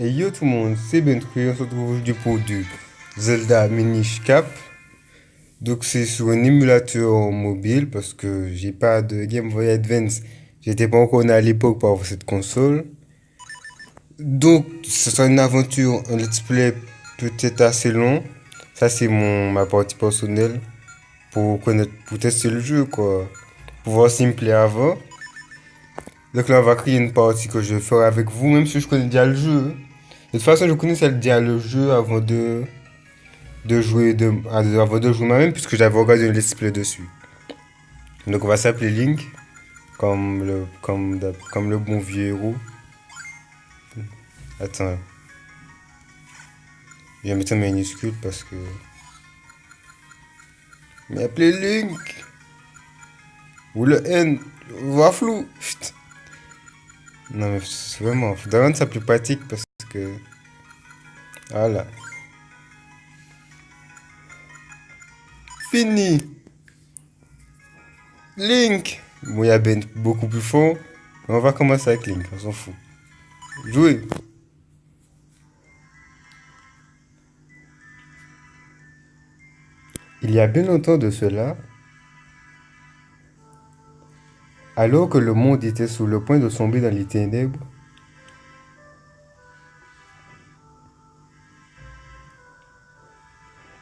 Et yo tout le monde, c'est Bentry, on se retrouve aujourd'hui pour du Zelda Minish Cap. Donc c'est sur un émulateur mobile parce que j'ai pas de Game Boy Advance. J'étais pas encore né à l'époque pour avoir cette console. Donc ce sera une aventure, un let's play peut-être assez long. Ça c'est ma partie personnelle pour connaître, pour tester le jeu quoi. Pour voir s'il me plaît avant. Donc là on va créer une partie que je vais faire avec vous, même si je connais déjà le jeu. De toute façon je connaissais déjà le jeu avant avant de jouer moi-même puisque j'avais regardé un let's play dessus. Donc on va s'appeler Link comme le bon vieux héros. Attends, je vais mettre un minuscule parce que mais appeler Link ou le N voix flou. Chut. Non mais c'est vraiment faudrait rendre ça plus pratique parce que voilà. Fini. Link. Bon, il y a Ben beaucoup plus fort. Mais on va commencer avec Link, on s'en fout. Jouer. Il y a bien longtemps de cela, alors que le monde était sur le point de sombrer dans les ténèbres,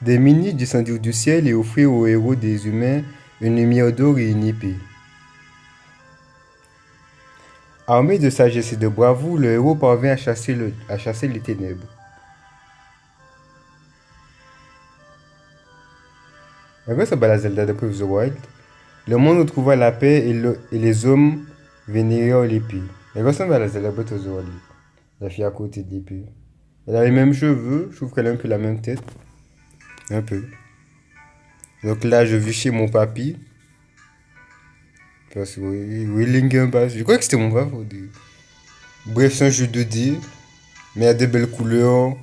des ministres descendirent du ciel et offrirent aux héros des humains une lumière d'or et une épée. Armé de sagesse et de bravoure, le héros parvint à chasser les ténèbres. Après ce balade Zelda de Breath of the Wild, le monde retrouva la paix et les hommes vénérèrent l'épée. Elle ressemble à la Zelda Breath of the Wild, la fille à côté de l'épée. Elle a les mêmes cheveux, je trouve qu'elle a un peu la même tête. Un peu. Donc là, je vis chez mon papy. Parce que oui, Link passe. Je crois que c'était mon papa au début. Bref, c'est un jeu 2D, mais il y a des belles couleurs.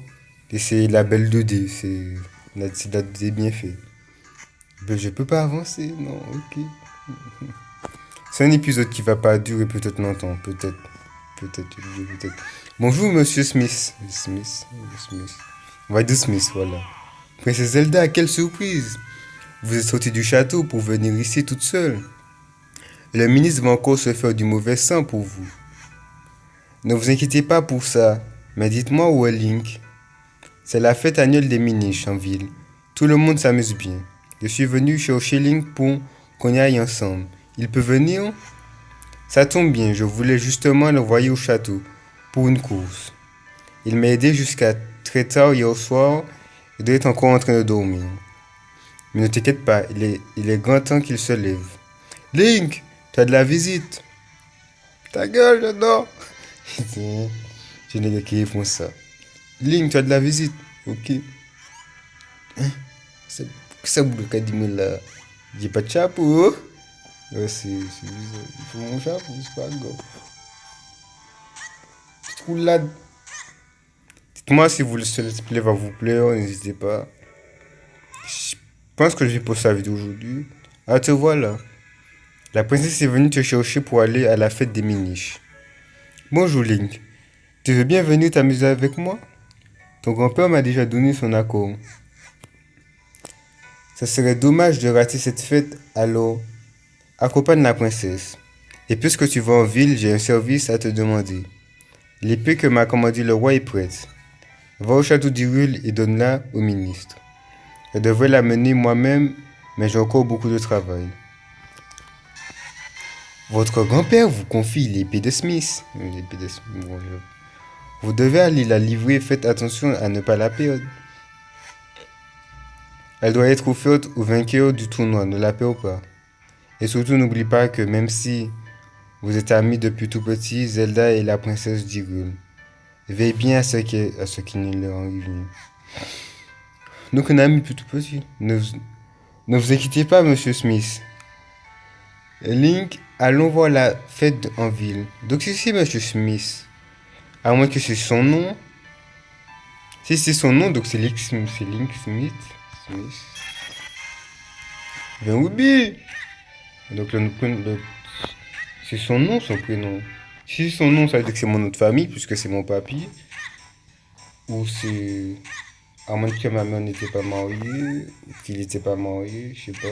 Et c'est la belle 2D. C'est de la 2D bien fait. Ben, je peux pas avancer, non, ok. C'est un épisode qui va pas durer peut-être longtemps. Peut-être. Bonjour, monsieur Smith. Smith. On va dire Smith, voilà. Princesse Zelda, quelle surprise! Vous êtes sortie du château pour venir ici toute seule. Le ministre va encore se faire du mauvais sang pour vous. Ne vous inquiétez pas pour ça, mais dites-moi où est Link. C'est la fête annuelle des Minish en ville. Tout le monde s'amuse bien. Je suis venu chercher Link pour qu'on y aille ensemble. Il peut venir? Ça tombe bien, je voulais justement l'envoyer au château pour une course. Il m'a aidé jusqu'à très tard hier soir et doit être encore en train de dormir. Mais ne t'inquiète pas, il est grand temps qu'il se lève. Link, tu as de la visite. Ta gueule, j'adore. J'ai des gars qui font ça. Link, tu as de la visite. Ok. Hein? C'est ça que dit là. J'ai pas de chapeau. Ouais, c'est bizarre. Il faut mon chapeau, c'est pas grave. Petite roulade. Dites-moi si vous, ce let's play va vous plaire, n'hésitez pas. Je pense que je vais poster la vidéo aujourd'hui. Ah, te voilà. La princesse est venue te chercher pour aller à la fête des Minish. Bonjour Link. Tu veux bien venir t'amuser avec moi? Ton grand-père m'a déjà donné son accord. Ça serait dommage de rater cette fête, alors accompagne la princesse. Et puisque tu vas en ville, j'ai un service à te demander. L'épée que m'a commandée le roi est prête. Va au château d'Hyrule et donne-la au ministre. Je devrais la mener moi-même, mais j'ai encore beaucoup de travail. Votre grand-père vous confie l'épée de Smith. Vous devez aller la livrer, faites attention à ne pas la perdre. Elle doit être offerte au vainqueur du tournoi, ne la perds pas. Et surtout, n'oublie pas que même si vous êtes amis depuis tout petit, Zelda est la princesse d'Hyrule. Veille bien à ce qui ne leur arrive rien. Donc, on a ami depuis tout petit. Ne vous inquiétez pas, monsieur Smith. Link, allons voir la fête en ville. Donc, c'est monsieur Smith. À moins que c'est son nom. Si c'est son nom, donc c'est Link Smith. Ben oui. Donc c'est son nom, son prénom. Si c'est son nom, ça veut dire que c'est mon nom de famille, puisque c'est mon papy. Ou c'est. À moins que ma mère n'était pas mariée, ou qu'il n'était pas marié, je sais pas.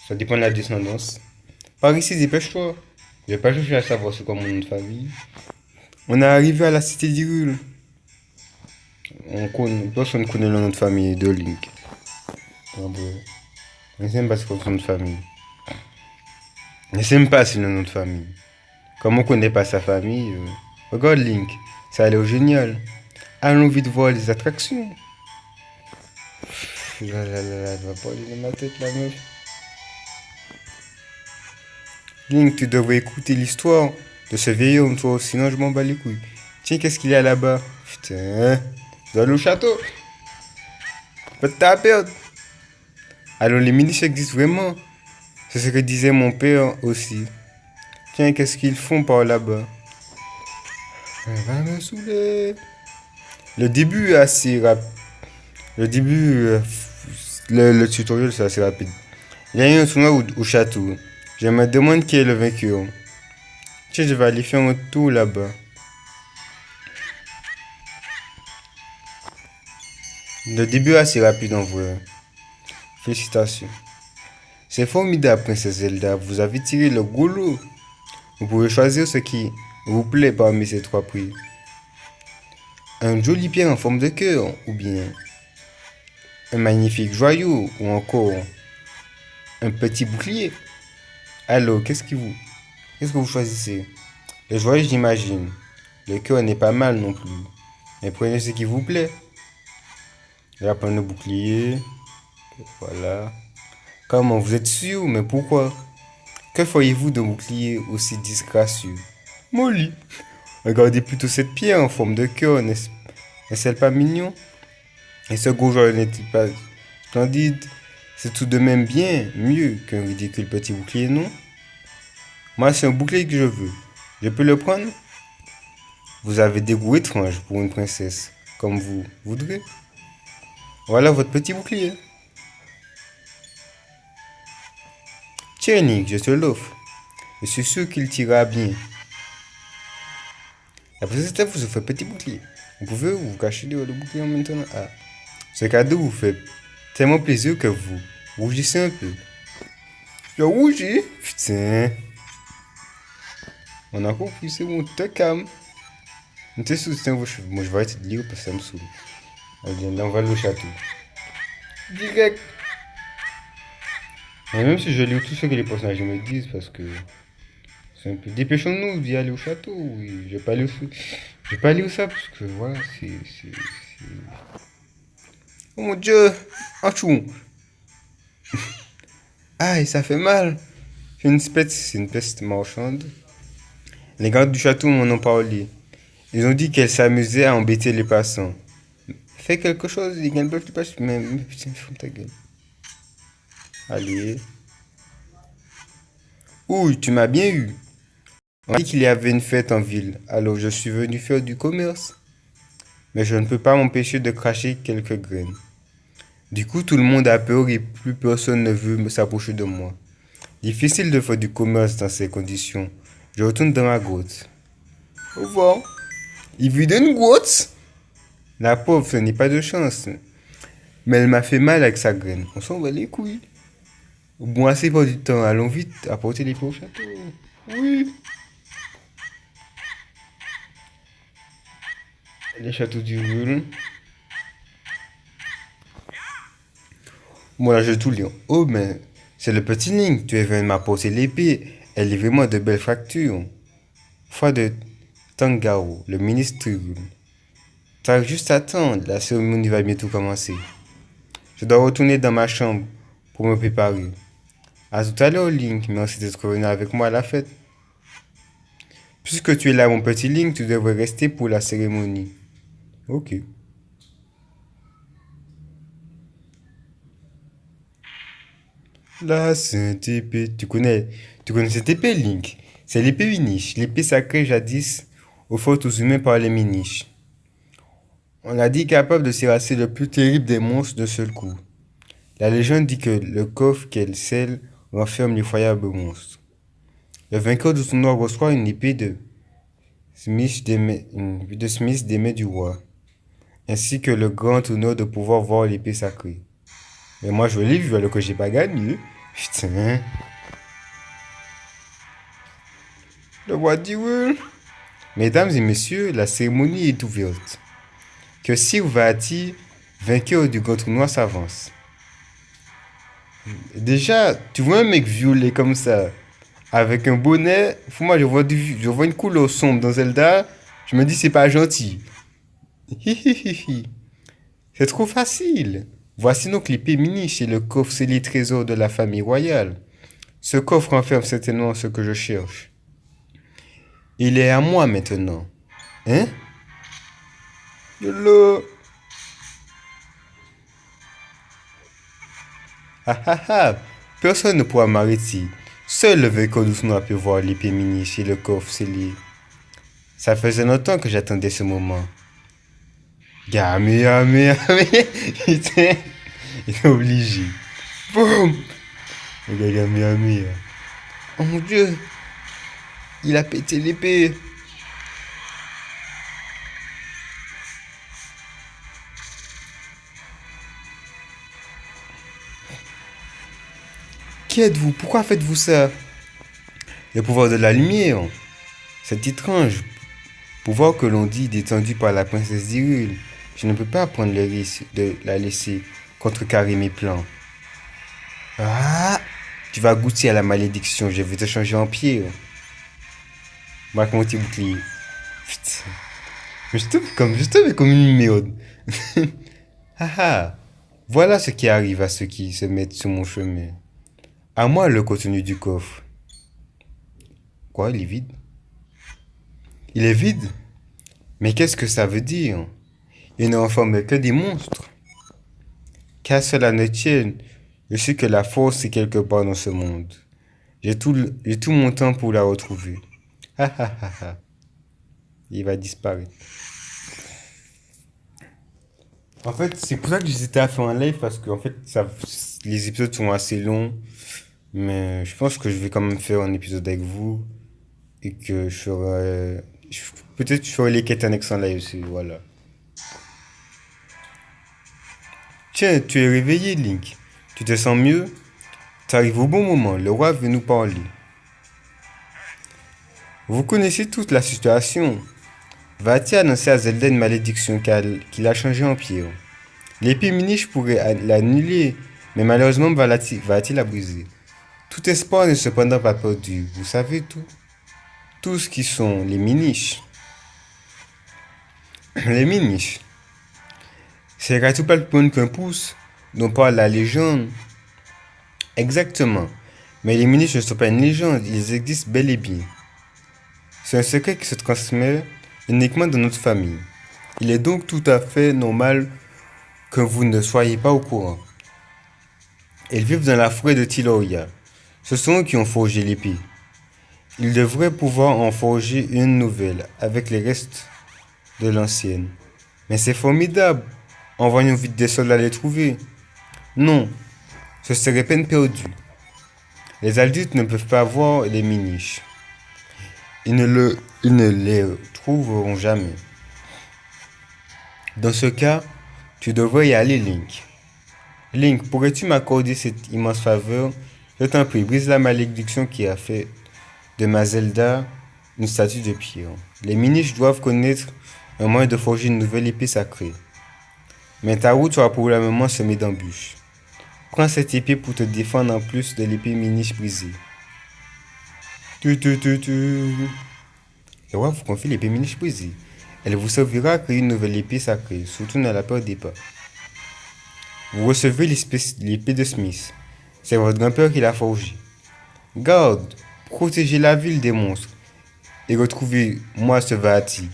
Ça dépend de la descendance. Par ici, dépêche-toi. Je vais pas chercher à savoir c'est quoi mon nom de famille. On est arrivé à la cité d'Irul. Personne connaît le nom de famille de Link. Ah ouais. Je ne sais même pas c'est quoi son nom de famille. Je ne sais même pas c'est le nom de famille. Comme on connaît pas sa famille, regarde Link. Ça a l'air génial. Allons vite voir les attractions. Là là là là, elle va pas aller dans ma tête la meuf. Link, tu devrais écouter l'histoire de ce vieil homme, toi, sinon je m'en bats les couilles. Tiens, qu'est-ce qu'il y a là-bas? Putain, je dois aller au château. Pas de ta perdre. Alors, les ministres existent vraiment. C'est ce que disait mon père aussi. Tiens, qu'est-ce qu'ils font par là-bas? Elle va me saouler. Le début est assez rapide. Le début, le tutoriel, c'est assez rapide. Il y a eu un tournoi au château. Je me demande qui est le vainqueur. Tiens, je vais aller faire un tour là-bas. Le début est assez rapide en vrai. Félicitations. C'est formidable, princesse Zelda. Vous avez tiré le gros lot. Vous pouvez choisir ce qui vous plaît parmi ces trois prix. Un joli pierre en forme de cœur, ou bien un magnifique joyau, ou encore un petit bouclier. Alors, qu'est-ce que vous choisissez? Le joyau, j'imagine. Le cœur n'est pas mal non plus. Mais prenez ce qui vous plaît. Là, prenez le bouclier. Voilà. Comment vous êtes sûr? Mais pourquoi? Que feriez-vous d'un bouclier aussi disgracieux? Molly. Regardez plutôt cette pierre en forme de cœur, n'est-ce pas mignon? Et ce gros joyau n'est-il pas splendide? C'est tout de même bien mieux qu'un ridicule petit bouclier, non? Moi, c'est un bouclier que je veux. Je peux le prendre? Vous avez des goûts étranges pour une princesse, comme vous voudrez. Voilà votre petit bouclier. Tiens, Nick, je te l'offre. Je suis sûr qu'il t'ira bien. La princesse vous offre un petit bouclier. Vous pouvez vous cacher derrière le bouclier maintenant. Ah, ce cadeau vous fait tellement plaisir que vous rougissez un peu. Je rougis? Putain. On a compris, c'est bon, te calme. Ne te soutiens vos cheveux. Moi, je vais arrêter de lire parce que ça me saoule. Allez, là, on va aller au château. Direct. Et même si je lis tout ce que les personnages me disent, parce que c'est un peu. Dépêchons-nous d'y aller au château. Oui. Je vais pas aller où ça, parce que voilà, Oh mon dieu! Achou! Aïe, ça fait mal! C'est une peste marchande. Les gardes du château m'en ont parlé. Ils ont dit qu'elle s'amusait à embêter les passants. Fais quelque chose, les gars, ne peuvent pas. Mais putain, ferme ta gueule. Allez. Ouh, tu m'as bien eu. On m'a dit qu'il y avait une fête en ville, alors je suis venu faire du commerce. Mais je ne peux pas m'empêcher de cracher quelques graines. Du coup, tout le monde a peur et plus personne ne veut s'approcher de moi. Difficile de faire du commerce dans ces conditions. Je retourne dans ma grotte. Au revoir. Il vit d'une grotte? La pauvre, ce n'est pas de chance. Mais elle m'a fait mal avec sa graine. On s'en va les couilles. Bon, assez pas du temps. Allons vite apporter les fleurs au château. Oui. Les châteaux du Rhône. Bon, là, je vais tout lire. Oh, mais c'est le petit Link. Tu es venu m'apporter l'épée. Elle est vraiment de belles fractures. Foi de Tangaro, le ministre Rhône. T'as juste à attendre. La cérémonie va bientôt commencer. Je dois retourner dans ma chambre pour me préparer. À tout à l'heure, Link. Merci d'être revenu avec moi à la fête. Puisque tu es là, mon petit Link, tu devrais rester pour la cérémonie. Ok. La sainte épée. Tu connais cette épée, Link? C'est l'épée Minish, l'épée sacrée jadis offerte aux humains par les Minish. On a dit capable de terrasser le plus terrible des monstres d'un seul coup. La légende dit que le coffre qu'elle scelle renferme l'effroyable monstre. Le vainqueur de son tournoi reçoit une épée de Smith des mains du roi. ainsi que le grand honneur de pouvoir voir l'épée sacrée. Mais moi, je l'ai vu alors que j'ai pas gagné. Putain. Le roi dit oui. Mesdames et messieurs, la cérémonie est ouverte. Que Sir Vati, vainqueur du grand tournoi, s'avance. Déjà, tu vois un mec violet comme ça, avec un bonnet. Moi, je vois une couleur sombre dans Zelda. Je me dis, c'est pas gentil. Hihihihi. C'est trop facile. Voici donc l'épée mini chez le coffre scellé trésor de la famille royale. Ce coffre renferme certainement ce que je cherche. Il est à moi maintenant. Hein? Yolo! Ah ah ah! Personne ne pourra m'arrêter. Seul le vainqueur du tournoi peut voir l'épée mini chez le coffre scellé. Ça faisait longtemps que j'attendais ce moment. Gamé, gamé, gamé! Putain, il est obligé. Boum! Le gars, gamé, gamé. Oh mon dieu! Il a pété l'épée! Qui êtes-vous? Pourquoi faites-vous ça? Le pouvoir de la lumière. C'est étrange. Pouvoir que l'on dit détendu par la princesse d'Hyrule. Je ne peux pas prendre le risque de la laisser contrecarrer mes plans. Ah! Tu vas goûter à la malédiction. Je vais te changer en pierre. Marque mon petit bouclier. Putain. Mais je te mets comme une merde. Ah ah. Voilà ce qui arrive à ceux qui se mettent sur mon chemin. À moi le contenu du coffre. Quoi, il est vide? Il est vide? Mais qu'est-ce que ça veut dire? Il ne renferme que des monstres. Qu'à cela ne tienne, je sais que la force est quelque part dans ce monde. J'ai tout mon temps pour la retrouver. Ah ah ah ah. Il va disparaître. En fait, c'est pour ça que j'hésitais à faire un live parce que en fait, les épisodes sont assez longs. Mais je pense que je vais quand même faire un épisode avec vous et que peut-être je ferai les quêtes annexes en live aussi, voilà. Tiens, tu es réveillé, Link. Tu te sens mieux? Tu arrives au bon moment, le roi veut nous parler. Vous connaissez toute la situation. Va-t-il annoncer à Zelda une malédiction qui l'a changé en pierre? L'épée Minish pourrait l'annuler, mais malheureusement va-t-il la briser? Tout espoir n'est cependant pas perdu. Vous savez tout? Tout ce qui sont les Minish. Les Minish. C'est tout pas le point qu'un pouce dont parle la légende. Exactement. Mais les Minish ne sont pas une légende, ils existent bel et bien. C'est un secret qui se transmet uniquement dans notre famille. Il est donc tout à fait normal que vous ne soyez pas au courant. Ils vivent dans la forêt de Tiloria. Ce sont eux qui ont forgé l'épée. Ils devraient pouvoir en forger une nouvelle avec les restes de l'ancienne. Mais c'est formidable. Envoyons vite des soldats les trouver. Non, ce serait peine perdue. Les adultes ne peuvent pas voir les miniches. Ils ne les trouveront jamais. Dans ce cas, tu devrais y aller, Link. Link, pourrais-tu m'accorder cette immense faveur? Je t'en prie, brise la malédiction qui a fait de ma Zelda une statue de pierre. Les miniches doivent connaître un moyen de forger une nouvelle épée sacrée. Mais ta route sera probablement semée d'embûches. Prends cette épée pour te défendre en plus de l'épée miniche brisée. Le roi vous confie l'épée miniche brisée. Elle vous servira à créer une nouvelle épée sacrée, surtout ne la perdez pas. Vous recevez l'épée de Smith. C'est votre grand-père qui l'a forgée. Garde, protégez la ville des monstres et retrouvez-moi ce Vati.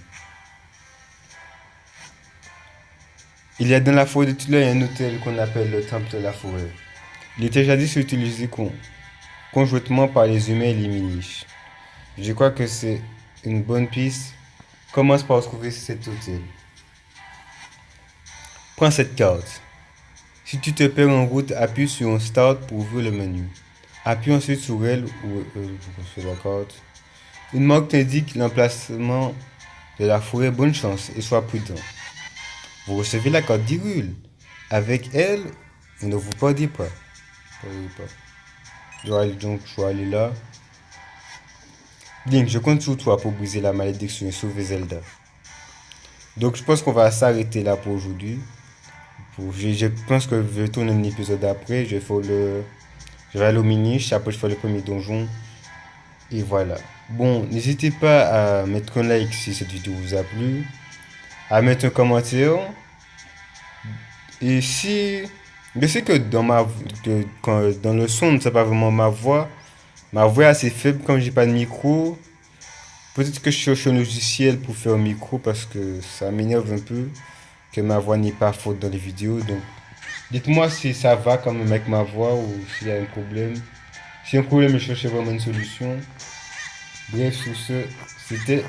Il y a dans la forêt de Tulay un hôtel qu'on appelle le Temple de la Forêt. Il était jadis utilisé conjointement par les humains et les miniches. Je crois que c'est une bonne piste. Commence par trouver cet hôtel. Prends cette carte. Si tu te perds en route, appuie sur un Start pour ouvrir le menu. Appuie ensuite sur elle sur la carte. Une marque t'indique l'emplacement de la forêt. Bonne chance et sois prudent. vous recevez la carte d'Irule. Avec elle, vous ne vous perdez pas. Perdez pas. Je vais aller là. Link, je compte sur toi pour briser la malédiction et sauver Zelda. Donc je pense qu'on va s'arrêter là pour aujourd'hui. Je pense que je vais tourner un épisode après. Je vais aller au minish, après je fais le premier donjon. Et voilà. Bon, n'hésitez pas à mettre un like si cette vidéo vous a plu, à mettre un commentaire. Et si... Je sais que dans le son, c'est pas vraiment ma voix. Ma voix est assez faible quand j'ai pas de micro. Peut-être que je cherche un logiciel pour faire un micro parce que ça m'énerve un peu que ma voix n'est pas forte dans les vidéos. Donc, dites-moi si ça va quand même avec ma voix ou s'il y a un problème. Si y a un problème, je cherche vraiment une solution. Bref, sur ce, c'était...